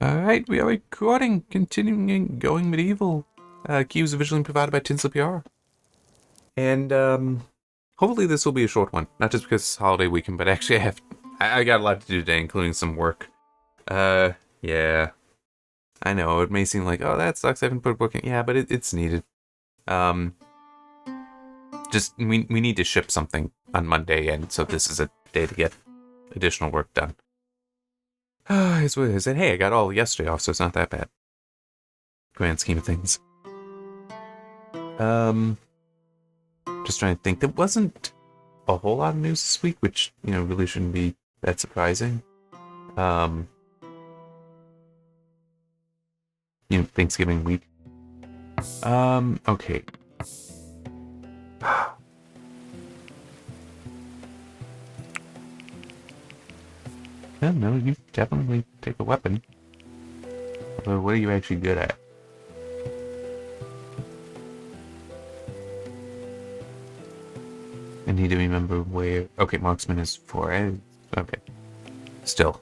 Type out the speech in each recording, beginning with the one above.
Alright, we are recording, continuing Going Medieval. Cues originally provided by Tinsley PR. And, hopefully this will be a short one. Not just because it's holiday weekend, but actually I got a lot to do today, including some work. Yeah. I know, it may seem like, oh, that sucks, I haven't put a book in. Yeah, but it's needed. Just, we need to ship something on Monday, and so this is a day to get additional work done. It's what it is. And hey, I got all yesterday off, so it's not that bad. Grand scheme of things. Just trying to think. There wasn't a whole lot of news this week, which, really shouldn't be that surprising. Thanksgiving week. Okay. No, you definitely take a weapon. Although, what are you actually good at? I need to remember where... Okay, marksman is 4. Okay. Still.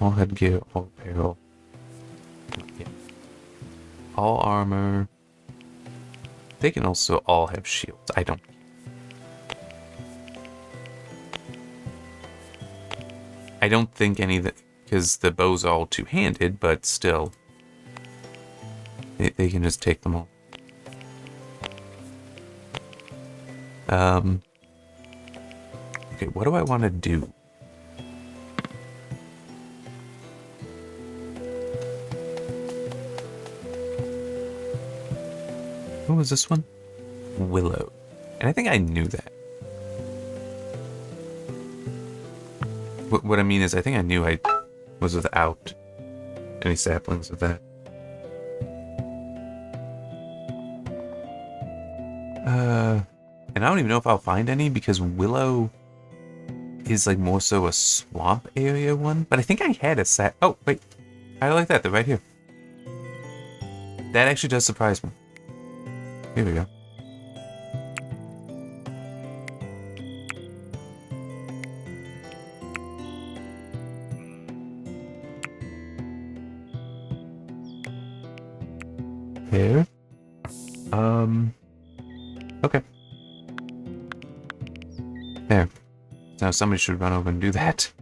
All headgear, all apparel. Yeah. All armor. They can also all have shields. I don't. I don't think any of that... Because the bows are all two-handed, but still. They can just take them all. Okay, what do I want to do? What was this one? Willow. And I think I knew that. What I mean is, I think I knew I was without any saplings of that. And I don't even know if I'll find any, because Willow is like more so a swamp area one. But I think I had a oh, wait. I like that. They're right here. That actually does surprise me. Here we go. There. Okay. There. Now somebody should run over and do that.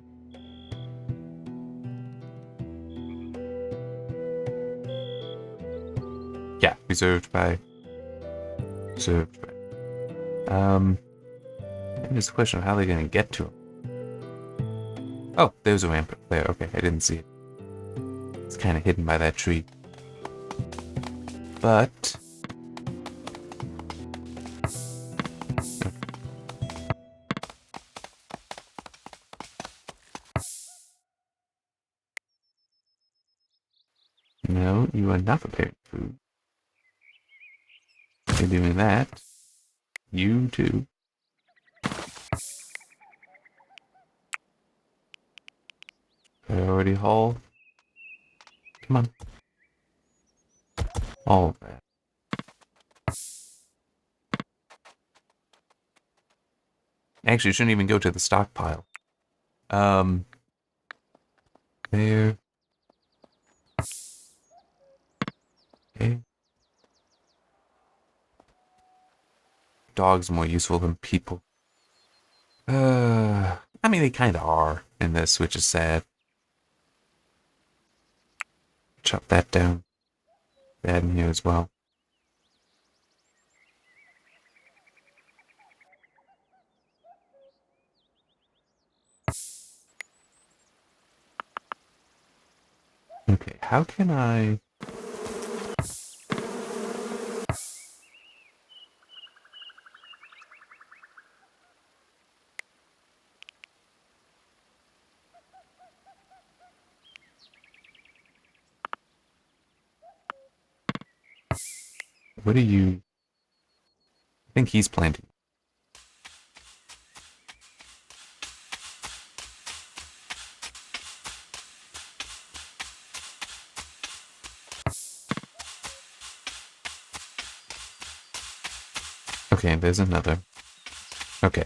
Yeah, reserved by. And it's a question of how they're gonna get to him. Oh, there's a ramp there. Okay, I didn't see it. It's kind of hidden by that tree. But... No, you are not preparing food. You're doing that. You too. Priority haul. Come on. All of that. Actually, it shouldn't even go to the stockpile. There. Okay. Dogs are more useful than people. I mean, they kind of are in this, which is sad. Chop that down. Bad in here as well. Okay, how can I... What are you... I think he's planting. Okay, there's another. Okay.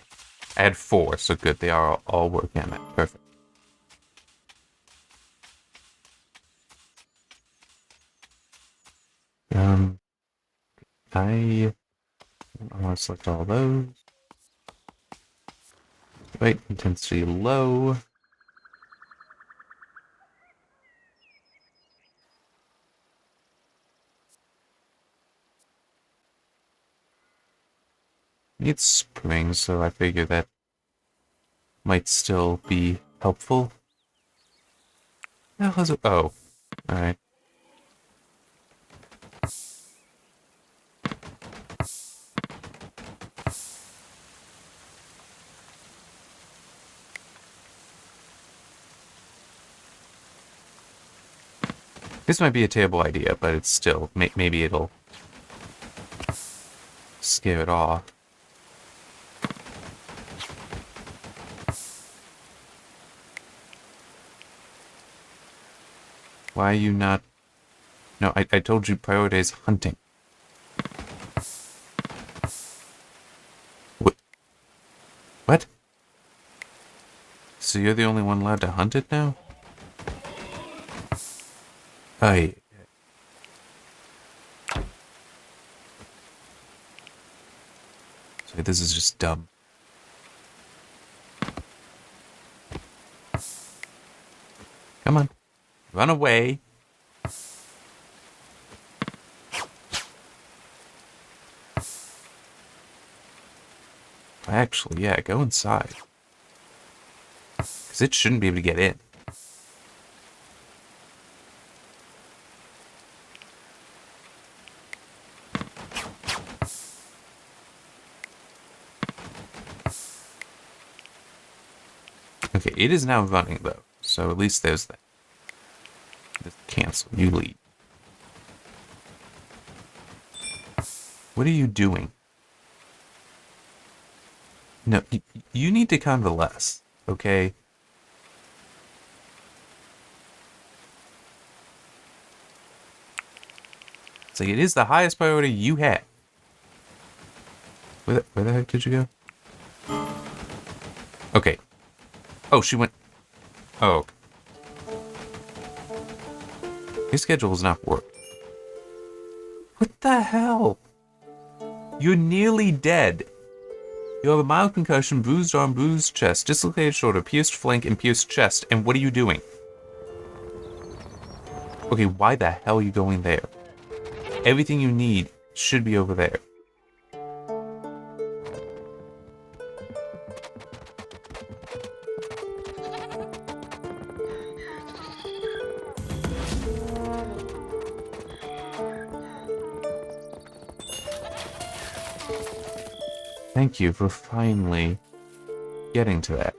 I had 4, so good. They are all working on that. Perfect. I want to select all those. Wait, intensity low. It's spring, so I figure that might still be helpful. Oh, alright. This might be a terrible idea, but it's still, maybe it'll scare it off. Why are you not... No, I told you prioritize hunting. What? So you're the only one allowed to hunt it now? Sorry, this is just dumb. Come on. Run away. Actually, yeah, go inside. Because it shouldn't be able to get in. Okay, it is now running, though. So at least there's that. Just cancel. You leave. What are you doing? No, you need to convalesce, okay? It's like, it is the highest priority you have. Where the heck did you go? Okay. Oh, she went... Oh. Your schedule does not work. What the hell? You're nearly dead. You have a mild concussion, bruised arm, bruised chest, dislocated shoulder, pierced flank, and pierced chest. And what are you doing? Okay, why the hell are you going there? Everything you need should be over there. Thank you for finally getting to that.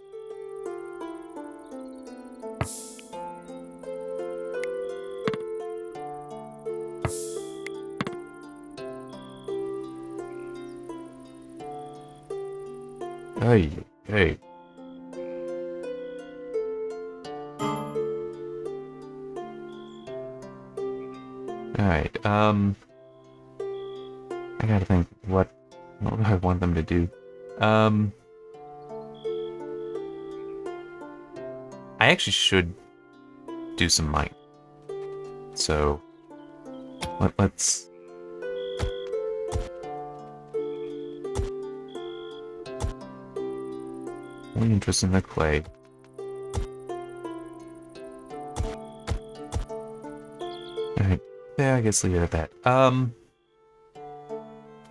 Hey. Alright, I gotta think what do I want them to do? I actually should do some mining. So, let's... Only interest in the clay. Alright, yeah, I guess leave it at that.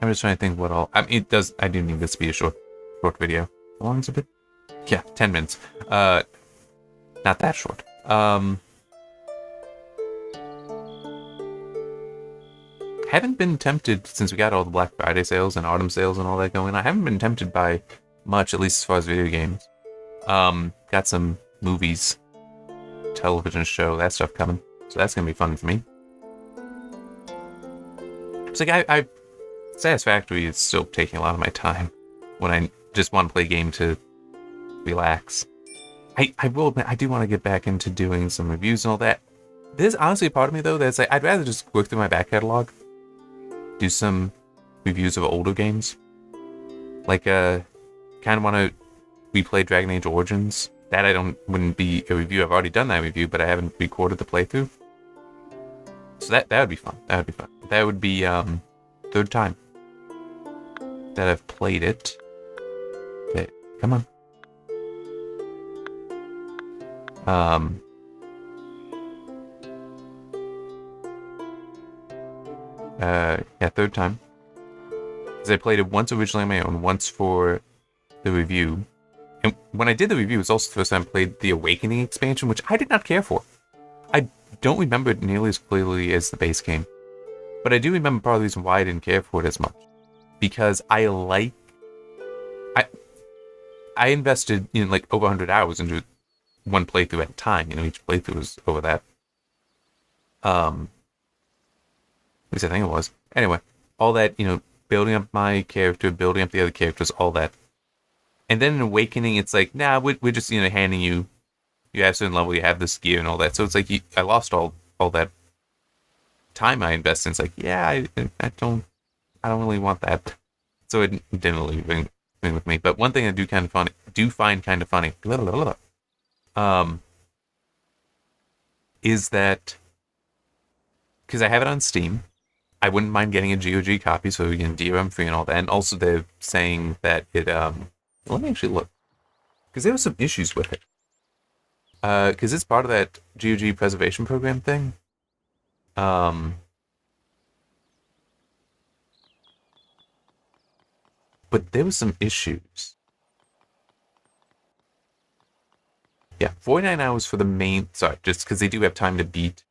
I'm just trying to think what all... I mean, I do need this to be a short video. How long is it? Yeah, 10 minutes. Not that short. Haven't been tempted, since we got all the Black Friday sales and autumn sales and all that going on, I haven't been tempted by much, at least as far as video games. Got some movies, television show, that stuff coming. So that's gonna be fun for me. It's like Satisfactory is still taking a lot of my time when I just want to play a game to relax. I will admit, I do want to get back into doing some reviews and all that. There's honestly a part of me, though, that's like, I'd rather just work through my back catalog, do some reviews of older games. Like, kind of want to replay Dragon Age Origins. That wouldn't be a review. I've already done that review, but I haven't recorded the playthrough. So that would be fun. That would be fun. That would be third time that I've played it. Okay, come on. Yeah, third time. Because I played it once originally on my own, once for the review. And when I did the review, it was also the first time I played the Awakening expansion, which I did not care for. I don't remember it nearly as clearly as the base game. But I do remember part of the reason why I didn't care for it as much. Because I invested like over 100 hours into one playthrough at a time. Each playthrough was over that. At least I think it was. Anyway, all that, building up my character, building up the other characters, all that. And then in Awakening, it's like, nah, we're just, handing you have a certain level, you have this gear and all that. So it's like, I lost all that time I invested. It's like, yeah, I don't really want that. So it didn't really ring with me. But one thing I do find kind of funny, is that, because I have it on Steam, I wouldn't mind getting a GOG copy, so DRM free and all that. And also they're saying that it, let me actually look, because there were some issues with it. Because it's part of that GOG preservation program thing. But there were some issues. Yeah, 49 hours for the main. Sorry, just because they do have time to beat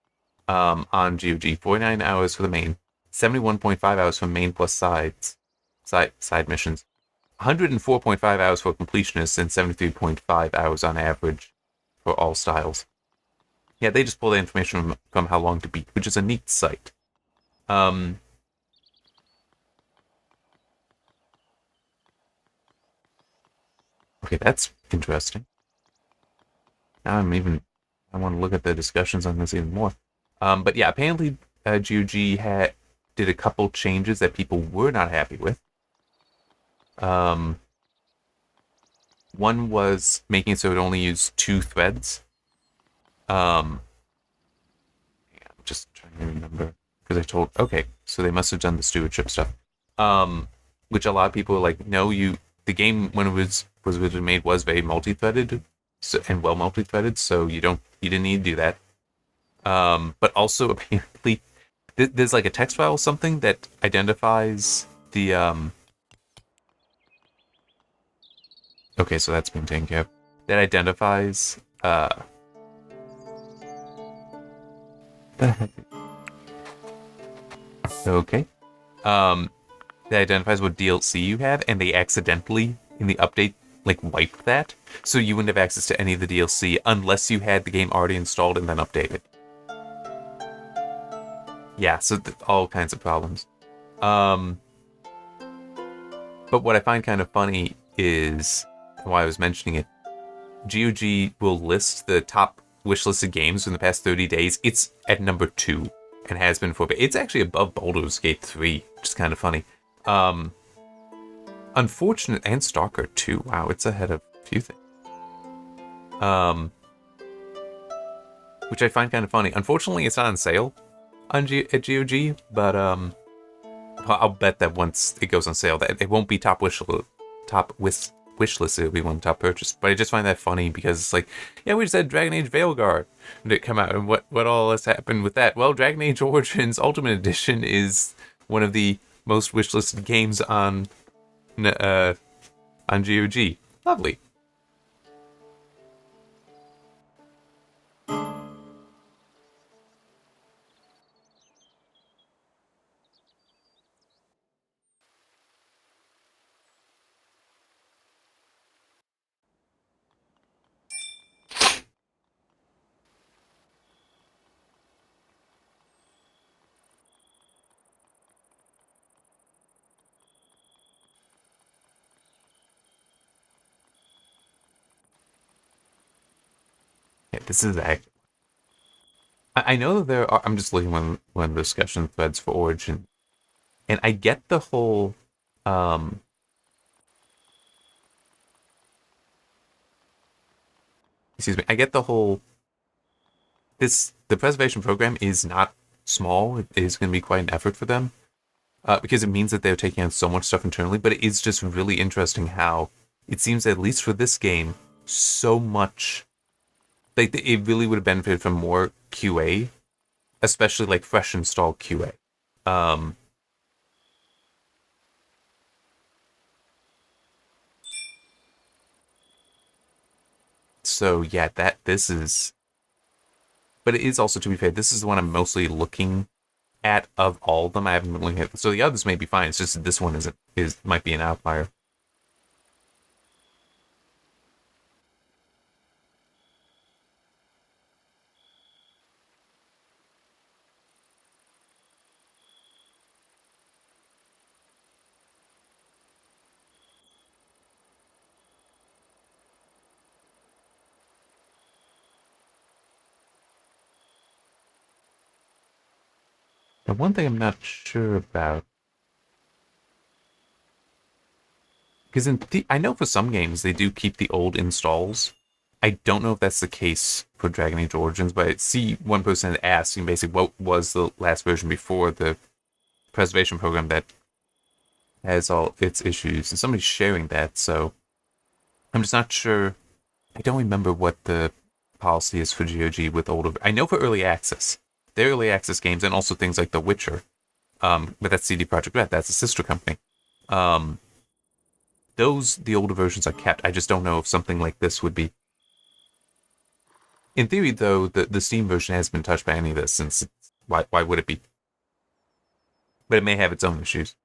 on GOG. 49 hours for the main. 71.5 hours for main plus side missions. 104.5 hours for completionists and 73.5 hours on average for all styles. Yeah, they just pull the information from how long to beat, which is a neat site. Okay, that's interesting. Now I want to look at the discussions on this even more. But yeah, apparently GOG did a couple changes that people were not happy with. One was making it so it only used 2 threads. I'm just trying to remember, because okay, so they must have done the stewardship stuff. Which a lot of people were like, no, the game when it was originally made was very multi-threaded, and well multi-threaded, so you didn't need to do that. But also apparently there's like a text file or something that identifies the okay, so that's been taken care of. That identifies okay. That identifies what DLC you have, and they accidentally in the update wiped that, so you wouldn't have access to any of the DLC unless you had the game already installed and then updated. Yeah, so all kinds of problems. But what I find kind of funny is why I was mentioning it. GOG will list the top wishlisted games in the past 30 days. It's at number 2 and has been for. It's actually above Baldur's Gate 3, which is kind of funny. Unfortunate, and Stalker 2. Wow, it's ahead of a few things. Which I find kind of funny. Unfortunately, it's not on sale at GOG, but I'll bet that once it goes on sale, that it won't be top wish list. It'll be one top purchase. But I just find that funny because it's like, yeah, we just had Dragon Age Veilguard to come out, and what all has happened with that? Well, Dragon Age Origins Ultimate Edition is one of the most wishlisted games on GOG. Lovely. Yeah, this is accurate. I know that there are. I'm just looking one of the discussion threads for Origin, and I get the whole. Excuse me. I get the whole. The preservation program is not small, it is going to be quite an effort for them. Because it means that they're taking on so much stuff internally, but it is just really interesting how it seems, at least for this game, so much, like, it really would have benefited from more QA, especially like fresh install QA. So yeah, this is, but it is also, to be fair, this is the one I'm mostly looking at of all of them. I haven't been looking at, so the others may be fine. It's just that this one might be an outlier. The one thing I'm not sure about, because I know for some games they do keep the old installs. I don't know if that's the case for Dragon Age Origins, but I see one person had asked, basically, what was the last version before the preservation program that has all its issues, and somebody's sharing that, so I'm just not sure. I don't remember what the policy is for GOG with older. I know for early access, their early access games, and also things like The Witcher, but that's CD Projekt Red, that's a sister company. The older versions are kept. I just don't know if something like this would be. In theory, though, the Steam version hasn't been touched by any of this, since why would it be? But it may have its own issues.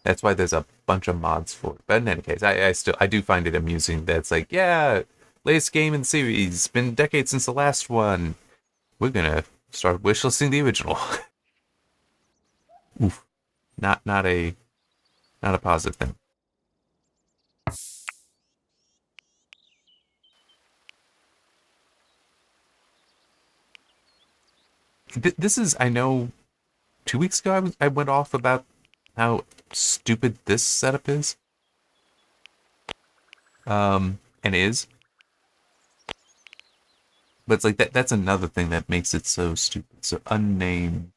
That's why there's a bunch of mods for it. But in any case, I do find it amusing that it's like, yeah, latest game in the series, been decades since the last one. We're gonna start wishlisting the original. Oof. Not a positive thing. This is, I know, 2 weeks ago I went off about how stupid this setup is. And is. But it's like that's another thing that makes it so stupid. So unnamed.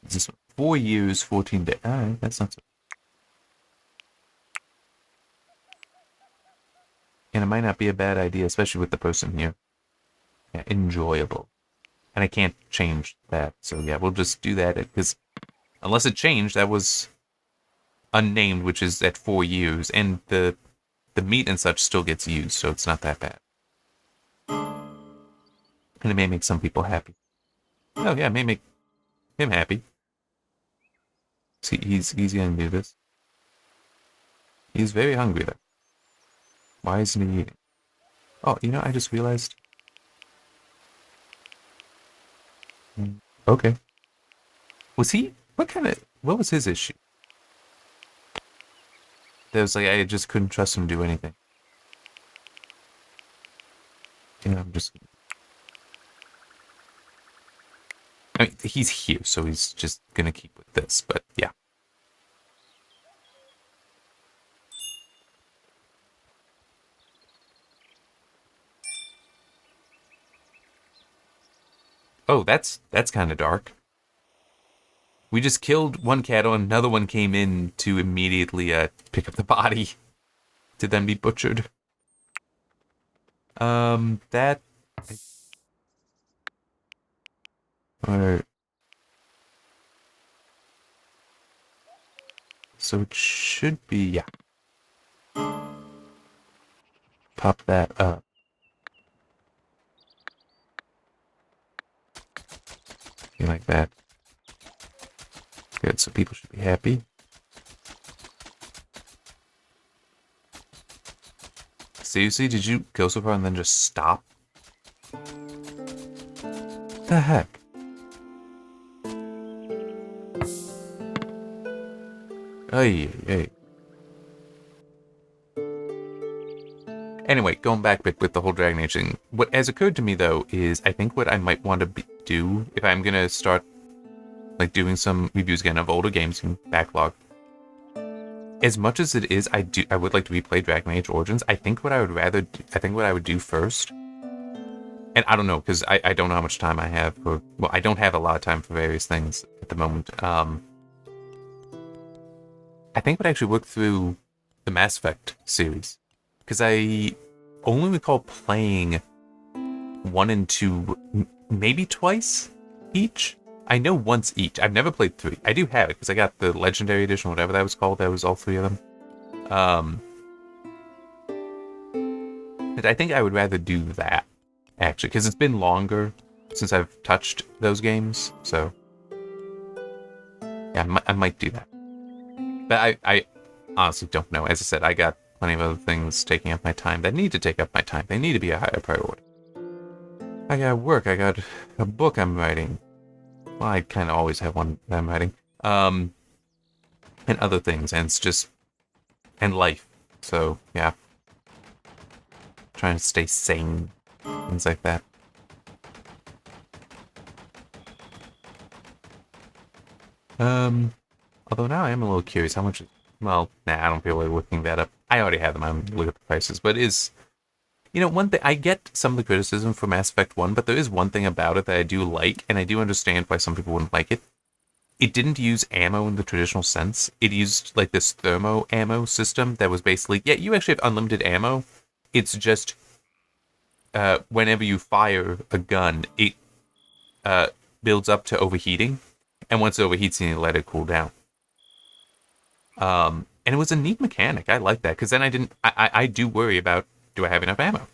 Is this 4 years, 14 days? Alright, that's not so. And it might not be a bad idea, especially with the person here. Yeah, enjoyable. And I can't change that. So yeah, we'll just do that, because unless it changed, that was unnamed, which is at 4 years, and the meat and such still gets used, so it's not that bad. And it may make some people happy. Oh yeah, it may make him happy. See, he's gonna do this. He's very hungry though. Why isn't he eating? Oh, I just realized. Okay. Was he? What was his issue? That was like, I just couldn't trust him to do anything. I'm just. I mean, he's here, so he's just gonna keep with this, but yeah. Oh, that's kind of dark. We just killed one cattle, and another one came in to immediately pick up the body to then be butchered. That. Or. So it should be, yeah. Pop that up. Like that. Good, so people should be happy. Seriously, did you go so far and then just stop? The heck? Hey. Anyway, going back with the whole Dragon Age thing, what has occurred to me, though, is I think what I might want to do, if I'm going to start like doing some reviews again of older games and backlog, as much as it is, I would like to replay Dragon Age Origins. I think what I would do first, And I don't know, because I don't know how much time I have for... Well, I don't have a lot of time for various things at the moment. I think I would actually work through the Mass Effect series. Because I only recall playing 1 and 2 maybe twice each. I know once each. I've never played 3. I do have it, because I got the Legendary Edition, whatever that was called. That was all 3 of them. But I think I would rather do that, actually, because it's been longer since I've touched those games, so yeah, I might do that. But I honestly don't know. As I said, I got plenty of other things taking up my time that need to take up my time. They need to be a higher priority. I got work. I got a book I'm writing. Well, I kind of always have one that I'm writing. And other things, and it's just... and life. So, yeah. Trying to stay sane. Things like that. Although now I am a little curious how much... Well, nah, I don't feel like looking that up. I already have them. I'm looking at the prices. But it is... You know, one thing... I get some of the criticism for Mass Effect 1, but there is one thing about it that I do like, and I do understand why some people wouldn't like it. It didn't use ammo in the traditional sense. It used, like, this thermo ammo system that was basically... Yeah, you actually have unlimited ammo. It's just... whenever you fire a gun, it builds up to overheating. And once it overheats, you need to let it cool down. And it was a neat mechanic. I like that, because then I do worry about, do I have enough ammo?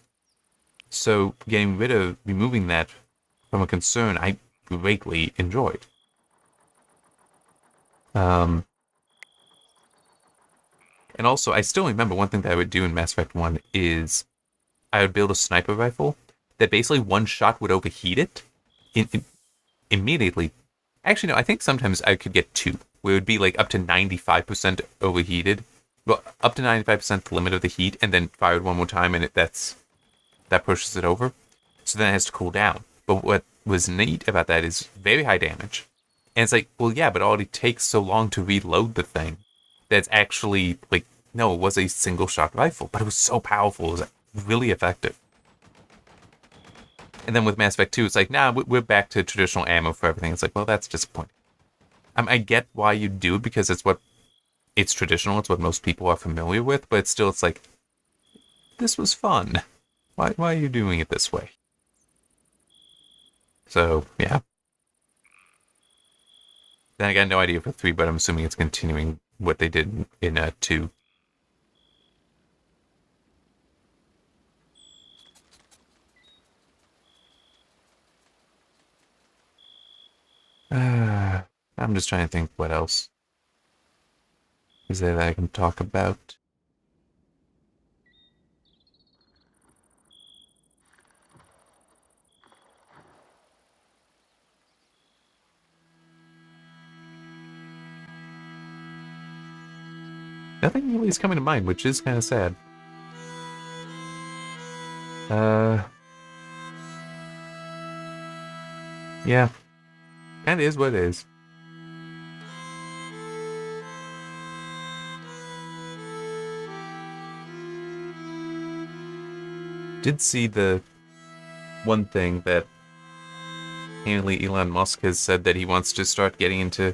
So removing that from a concern, I greatly enjoyed. And also, I still remember one thing that I would do in Mass Effect 1 is I would build a sniper rifle that basically one shot would overheat it immediately. Actually, no, I think sometimes I could get 2, where it would be like up to 95% overheated. Well, up to 95% the limit of the heat, and then fired one more time, and that pushes it over. So then it has to cool down. But what was neat about that is very high damage. And it's like, well, yeah, but it already takes so long to reload the thing that's actually, like, no, it was a single-shot rifle, but it was so powerful. It was really effective. And then with Mass Effect 2, it's like, nah, we're back to traditional ammo for everything. It's like, well, that's disappointing. I get why you do it, because it's traditional. It's what most people are familiar with, but still, it's like, this was fun. Why are you doing it this way? So, yeah. Then I got no idea for 3, but I'm assuming it's continuing what they did in 2. I'm just trying to think what else is there that I can talk about. Nothing really is coming to mind, which is kind of sad. Yeah. Kind of is what it is. Did see the one thing that apparently Elon Musk has said that he wants to start getting into,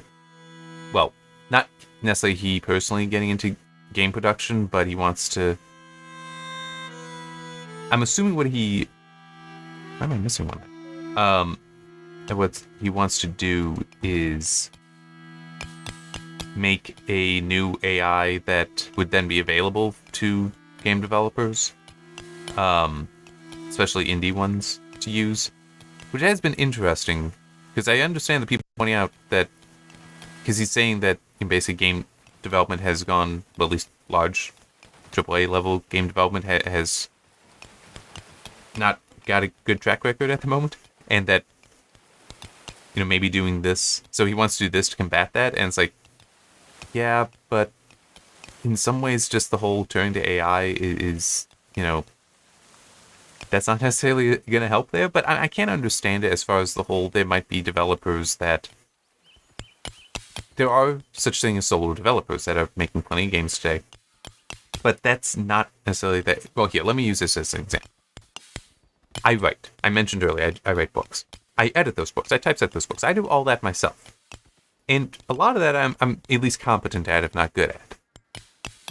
well, not necessarily he personally getting into game production, but he wants to, I'm assuming why am I missing one? What he wants to do is make a new AI that would then be available to game developers, especially indie ones, to use, which has been interesting, because I understand the people pointing out that, because he's saying that in basic game development has gone, well, at least large AAA level game development has not got a good track record at the moment, and that, you know, maybe doing this, so he wants to do this to combat that, and it's like, yeah, but in some ways just the whole turning to AI is, you know, that's not necessarily going to help there, but I can't understand it as far as the whole, there might be developers that, there are such things as solo developers that are making plenty of games today, but that's not necessarily that, well, here, let me use this as an example. I write. I mentioned earlier, I write books. I edit those books. I typeset those books. I do all that myself. And a lot of that I'm at least competent at, if not good at.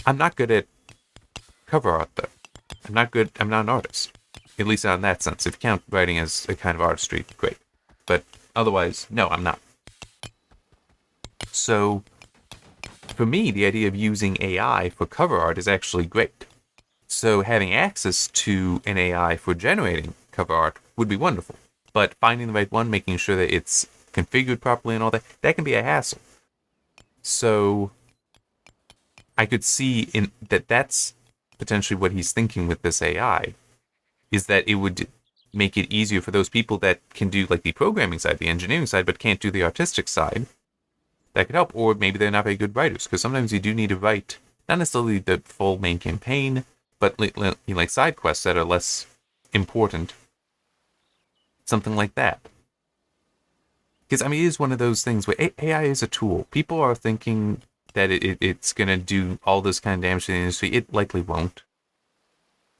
I'm not good at cover art, though. I'm not an artist. At least not in that sense. If you count writing as a kind of artistry, great. But otherwise, no, I'm not. So, for me, the idea of using AI for cover art is actually great. So having access to an AI for generating cover art would be wonderful. But finding the right one, making sure that it's configured properly and all that, that can be a hassle. So I could see that's potentially what he's thinking with this AI, is that it would make it easier for those people that can do like the programming side, the engineering side, but can't do the artistic side. That could help. Or maybe they're not very good writers, because sometimes you do need to write, not necessarily the full main campaign, but like side quests that are less important. Something like that. Because, I mean, it is one of those things where AI is a tool. People are thinking that it's going to do all this kind of damage to the industry. It likely won't.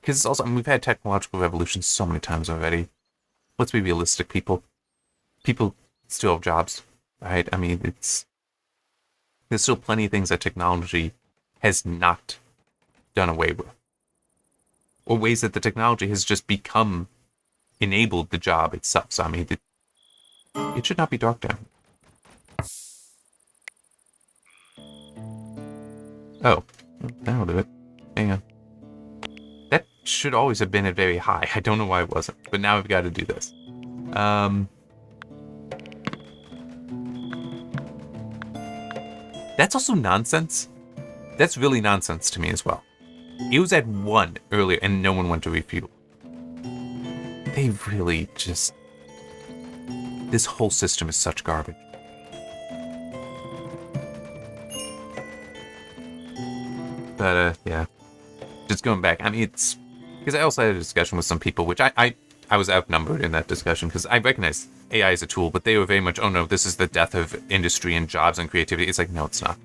Because it's also, I mean, we've had technological revolutions so many times already. Let's be realistic, people. People still have jobs, right? I mean, there's still plenty of things that technology has not done away with. Or ways that the technology has just enabled the job itself. So, I mean, it should not be dark down. Oh, that'll do it. Hang on. That should always have been at very high. I don't know why it wasn't, but now I've got to do this. That's also nonsense. That's really nonsense to me as well. It was at 1 earlier, and no one went to refuel. They really just... This whole system is such garbage. But, yeah. Just going back, I mean, it's... Because I also had a discussion with some people, which I was outnumbered in that discussion, because I recognize AI is a tool, but they were very much, oh no, this is the death of industry and jobs and creativity. It's like, no, it's not.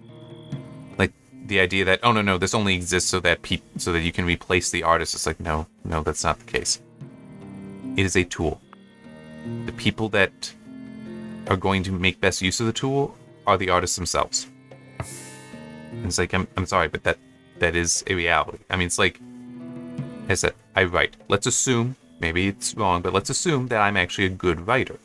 Like, the idea that, oh no, this only exists so that you can replace the artist. It's like, no, that's not the case. It is a tool. The people that are going to make best use of the tool are the artists themselves. And it's like, I'm sorry, but that is a reality. I mean, it's like, I said, I write. Let's assume, maybe it's wrong, but let's assume that I'm actually a good writer.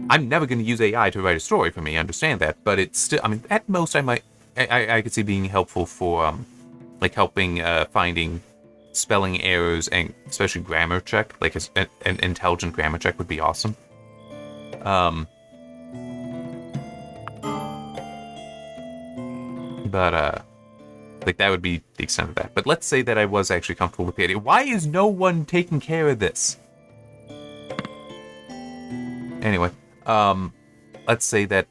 I'm never going to use AI to write a story for me, I understand that, but it's still, I mean, at most I could see being helpful for, like helping finding spelling errors and especially grammar check, like an intelligent grammar check would be awesome. But like that would be the extent of that. But let's say that I was actually comfortable with the idea. Why is no one taking care of this? Anyway, let's say that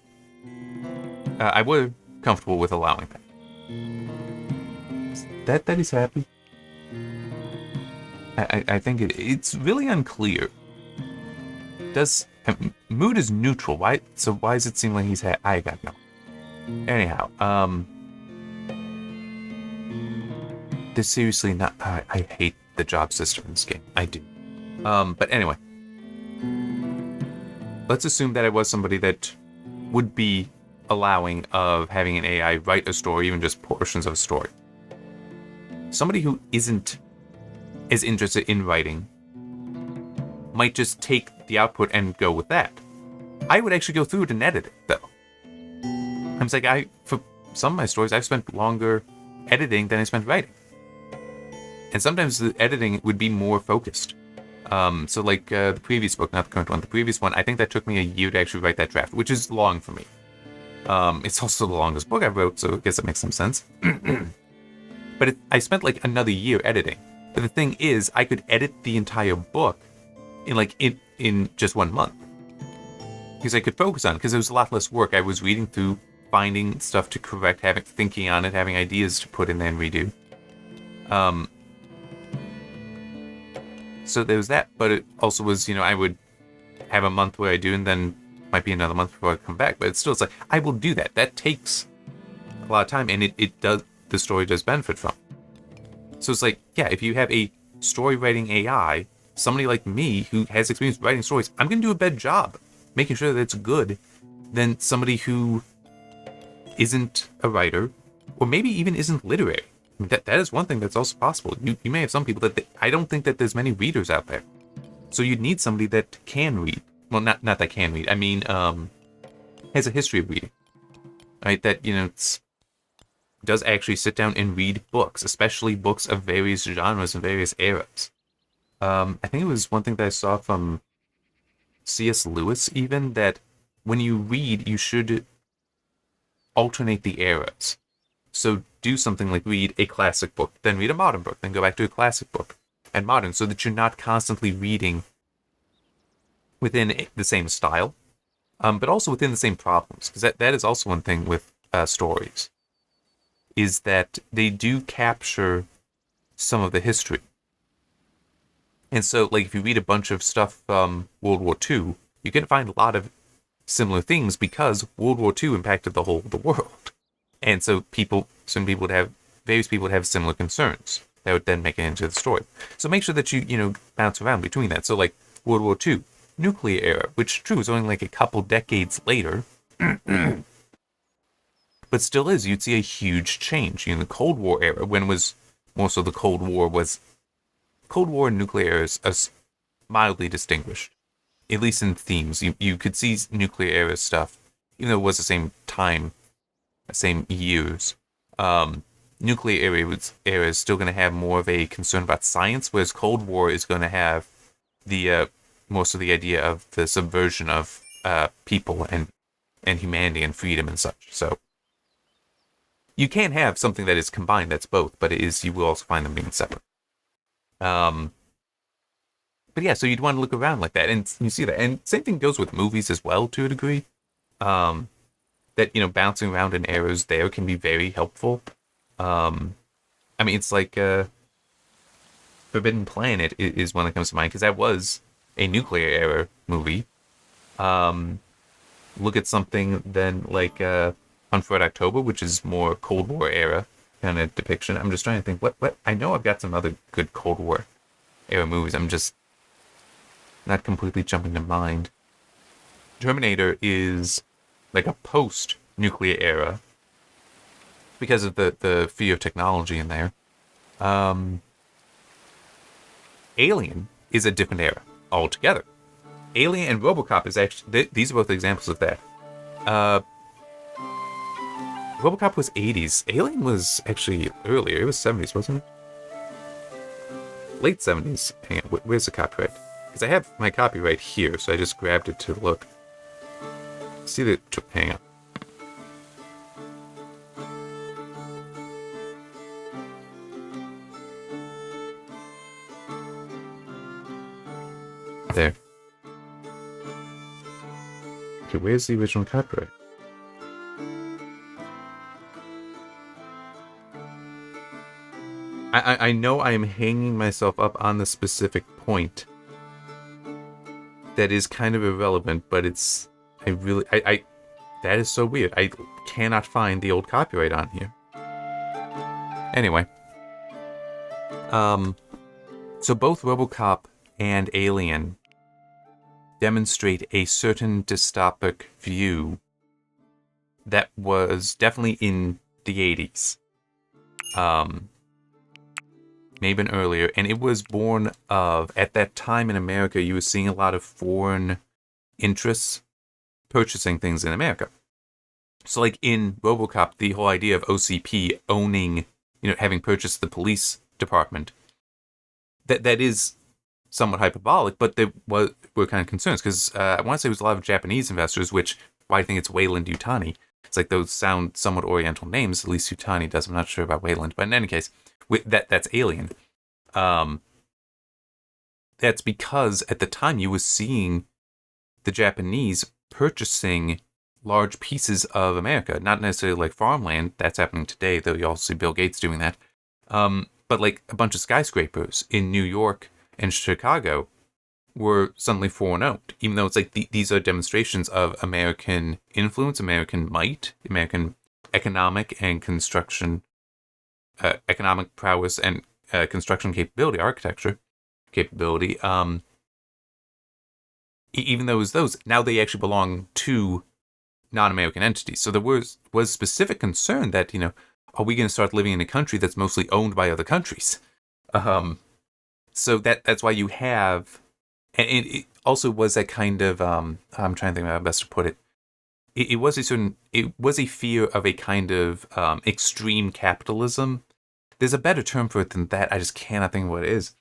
I were comfortable with allowing that. That is happy. I think it's really unclear. Mood is neutral. Why? So why does it seem like he's I got no. Anyhow, there's seriously not. I hate the job system in this game. I do. But anyway, let's assume that I was somebody that would be allowing of having an AI write a story, even just portions of a story. Somebody who isn't as interested in writing might just take the output and go with that. I would actually go through it and edit it, though. I'm like, for some of my stories, I've spent longer editing than I spent writing. And sometimes the editing would be more focused. So like the previous book, not the current one, the previous one, I think that took me a year to actually write that draft, which is long for me. It's also the longest book I've wrote, so I guess it makes some sense. But I spent like another year editing. But the thing is, I could edit the entire book in just 1 month. Because I could focus on it, because it was a lot less work. I was reading through, finding stuff to correct, thinking on it, having ideas to put in there and redo. So there was that, but it also was, I would have a month where I do, and then might be another month before I come back. But it's still, it's like, I will do that. That takes a lot of time, and the story does benefit from. So it's like, yeah, if you have a story writing AI somebody like me who has experience writing stories, I'm going to do a better job making sure that it's good than somebody who isn't a writer, or maybe even isn't literary. I mean, that is one thing that's also possible. You may have some people that I don't think that there's many readers out there. So you'd need somebody that can read. Well, not that can read. I mean, has a history of reading, right? That, does actually sit down and read books, especially books of various genres and various eras. I think it was one thing that I saw from C.S. Lewis, even, that when you read, you should alternate the eras. So do something like read a classic book, then read a modern book, then go back to a classic book and modern, so that you're not constantly reading within the same style, but also within the same problems. Because that is also one thing with stories, is that they do capture some of the history. And so, like, if you read a bunch of stuff from World War II, you can find a lot of similar things because World War II impacted the whole of the world. And so various people would have similar concerns that would then make it into the story. So make sure that you bounce around between that. So, like, World War II, nuclear era, which, true, is only like a couple decades later, but still is. You'd see a huge change in the Cold War era, when it was more so the Cold War and nuclear era is mildly distinguished, at least in themes. You could see nuclear era stuff, even though it was the same time, the same years. Nuclear era is still going to have more of a concern about science, whereas Cold War is going to have the most of the idea of the subversion of people and humanity and freedom and such. So you can have something that is combined that's both, but you will also find them being separate. But yeah, so you'd want to look around like that, and you see that. And same thing goes with movies as well, to a degree. That, bouncing around in eras there can be very helpful. I mean, it's like Forbidden Planet is one that comes to mind, because that was a nuclear era movie. Look at something then like Hunt for Red October, which is more Cold War era kind of depiction. I'm just trying to think what I know I've got some other good Cold War era movies. I'm just not completely jumping to mind. Terminator is like a post-nuclear era because of the fear of technology in there. Alien is a different era altogether. Alien and RoboCop is actually... These are both examples of that. RoboCop was 80s. Alien was actually earlier. It was 70s, wasn't it? Late 70s. Hang on, where's the copyright? Because I have my copyright here, so I just grabbed it to look. See the... Hang on. There. Okay, where's the original copyright? I know I am hanging myself up on the specific point that is kind of irrelevant, but it's... that is so weird. I cannot find the old copyright on here. Anyway. So both RoboCop and Alien demonstrate a certain dystopic view that was definitely in the 80s. Maybe earlier, and it was born of, at that time in America, you were seeing a lot of foreign interests purchasing things in America. So like in RoboCop, the whole idea of OCP owning, having purchased the police department, that is somewhat hyperbolic, but there were kind of concerns, because I want to say it was a lot of Japanese investors, which, why I think it's Weyland Yutani. It's like those sound somewhat oriental names, at least Yutani does. I'm not sure about Weyland, but in any case, that's Alien. That's because at the time you were seeing the Japanese purchasing large pieces of America, not necessarily like farmland. That's happening today, though you also see Bill Gates doing that. But like a bunch of skyscrapers in New York and Chicago were suddenly foreign owned, even though it's like these are demonstrations of American influence, American might, American economic and construction, economic prowess and construction capability, architecture. capability. Even though it was those, now they actually belong to non-American entities. So there was specific concern that, are we going to start living in a country that's mostly owned by other countries? So that's why you have, and it also was that kind of, I'm trying to think of how best to put it. It was a fear of a kind of extreme capitalism. There's a better term for it than that. I just cannot think of what it is.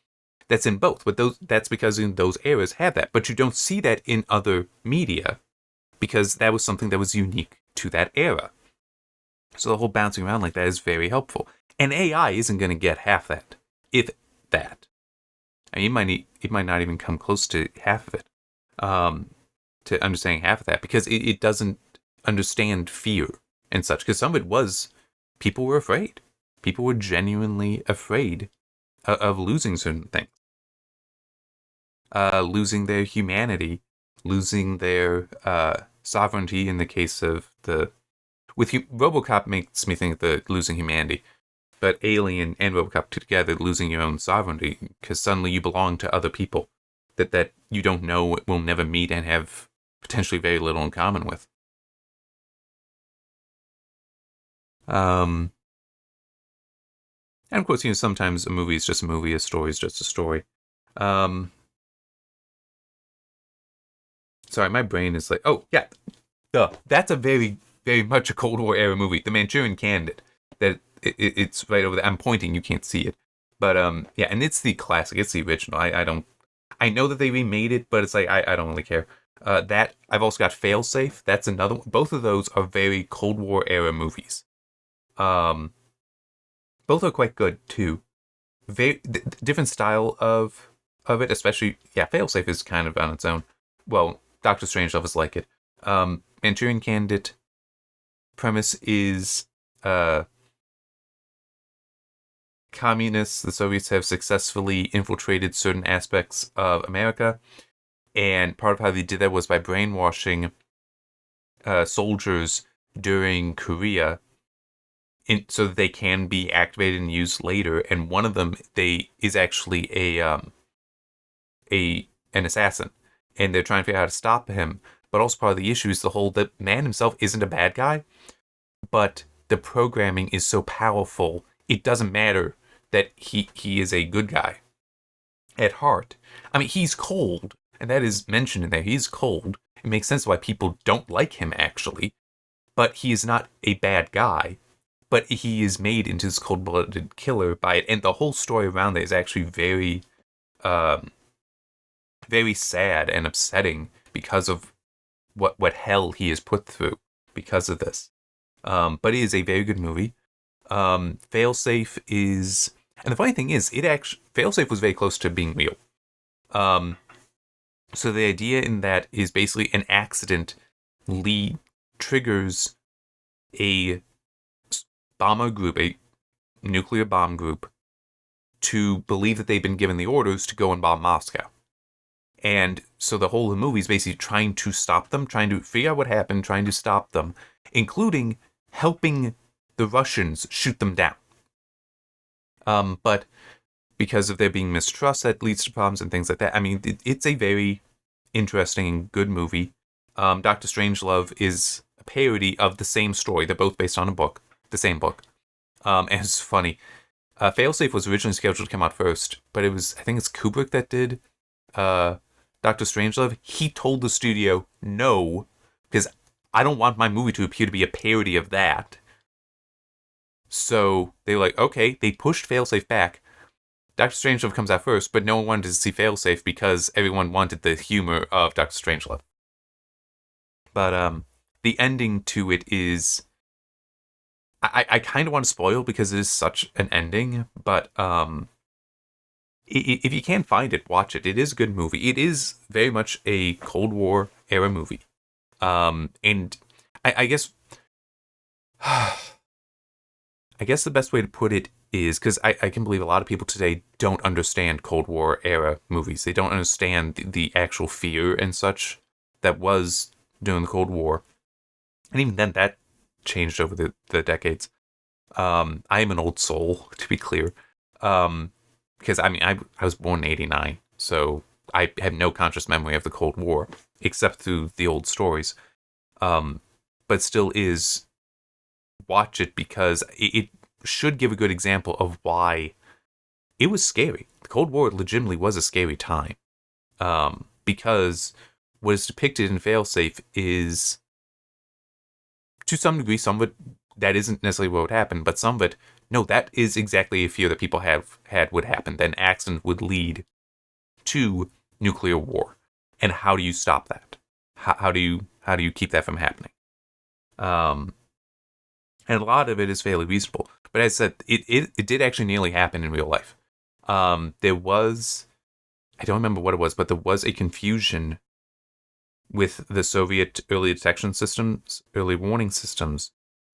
That's in both, but that's because in those eras had that. But you don't see that in other media because that was something that was unique to that era. So the whole bouncing around like that is very helpful. And AI isn't going to get half that, if that. I mean, it might not even come close to half of it, to understanding half of that, because it doesn't understand fear and such. Because some of it was, people were afraid. People were genuinely afraid of losing certain things. Losing their humanity, losing their sovereignty in the case of RoboCop makes me think that losing humanity, but Alien and RoboCop together, losing your own sovereignty, because suddenly you belong to other people that you don't know, will never meet, and have potentially very little in common with. And of course, sometimes a movie is just a movie, a story is just a story. Sorry, my brain is like, oh, yeah, duh. That's a very, very much a Cold War era movie. The Manchurian Candidate. That it's right over there. I'm pointing, you can't see it. But, yeah, and it's the classic. It's the original. I know that they remade it, but it's like, I don't really care. That, I've also got Failsafe. That's another one. Both of those are very Cold War era movies. Both are quite good, too. Very different style of it, especially, yeah, Failsafe is kind of on its own. Well, Doctor Strangelove is like it. Manchurian Candidate premise is communists, the Soviets, have successfully infiltrated certain aspects of America, and part of how they did that was by brainwashing soldiers during Korea, so that they can be activated and used later. And one of them is actually an assassin, and they're trying to figure out how to stop him. But also part of the issue is the man himself isn't a bad guy, but the programming is so powerful, it doesn't matter that he is a good guy at heart. I mean, he's cold, and that is mentioned in there. He's cold. It makes sense why people don't like him, actually. But he is not a bad guy. But he is made into this cold-blooded killer by it. And the whole story around it is actually very, very sad and upsetting because of what hell he is put through because of this. But it is a very good movie. Failsafe is, and the funny thing is, Failsafe was very close to being real. So the idea in that is basically an accident triggers a bomber group, a nuclear bomb group, to believe that they've been given the orders to go and bomb Moscow. And so the whole of the movie is basically trying to stop them, trying to figure out what happened, trying to stop them, including helping the Russians shoot them down. But because of there being mistrust, that leads to problems and things like that. I mean, it's a very interesting and good movie. Dr. Strangelove is a parody of the same story. They're both based on the same book. And it's funny. Failsafe was originally scheduled to come out first, but I think it's Kubrick that did Dr. Strangelove. He told the studio, no, because I don't want my movie to appear to be a parody of that. So they were like, okay, they pushed Failsafe back. Dr. Strangelove comes out first, but no one wanted to see Failsafe because everyone wanted the humor of Dr. Strangelove. But the ending to it is, I kind of want to spoil because it is such an ending, but if you can't find it, watch it. It is a good movie. It is very much a Cold War era movie. And I guess the best way to put it is, because I can believe a lot of people today don't understand Cold War era movies. They don't understand the actual fear and such that was during the Cold War. And even then, that changed over the decades. I am an old soul, to be clear. because I mean, I was born in '89, so I have no conscious memory of the Cold War except through the old stories. But still is watch it because it should give a good example of why it was scary. The Cold War legitimately was a scary time. Because what is depicted in Failsafe is, to some degree, some of it that isn't necessarily what would happen, but some of it, no, that is exactly a fear that people had would happen. Then accident would lead to nuclear war, and how do you stop that? How do you keep that from happening? And a lot of it is fairly reasonable. But as I said, it did actually nearly happen in real life. There was, I don't remember what it was, but there was a confusion with the Soviet early detection systems, early warning systems,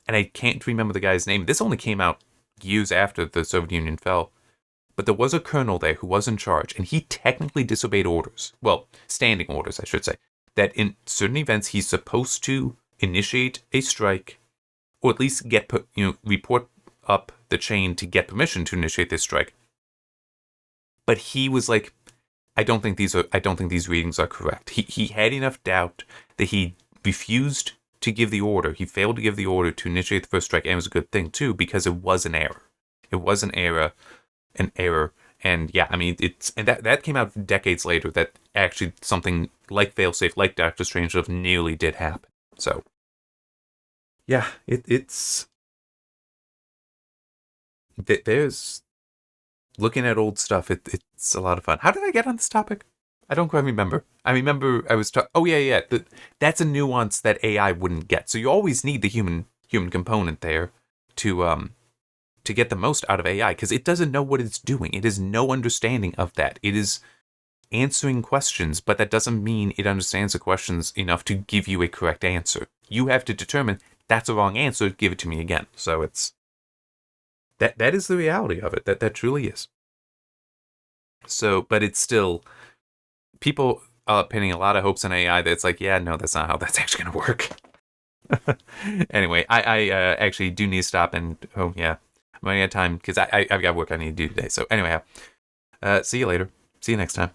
and I can't remember the guy's name. This only came out years after the Soviet Union fell. But there was a colonel there who was in charge, and he technically disobeyed orders. Well, standing orders, I should say. That in certain events, he's supposed to initiate a strike, or at least report up the chain to get permission to initiate this strike. But he was like, I don't think these readings are correct. He had enough doubt that he refused to give the order. He failed to give the order to initiate the first strike, and it was a good thing too, because it was an error. It was an error. And yeah, I mean, that came out decades later, that actually something like Failsafe, like Doctor Strangelove, nearly did happen. So yeah, there's, looking at old stuff, it's a lot of fun. How did I get on this topic? I don't quite remember. I remember I was oh yeah, that's a nuance that AI wouldn't get. So you always need the human component there to get the most out of AI, because it doesn't know what it's doing. It has no understanding of that. It is answering questions, but that doesn't mean it understands the questions enough to give you a correct answer. You have to determine that's a wrong answer, give it to me again. So it's that is the reality of it. That truly is. So, but it's still, people are pinning a lot of hopes on AI that's like, yeah, no, that's not how that's actually going to work. Anyway, I actually do need to stop, and oh yeah, I'm running out of time because I've got work I need to do today. So anyway, see you later. See you next time.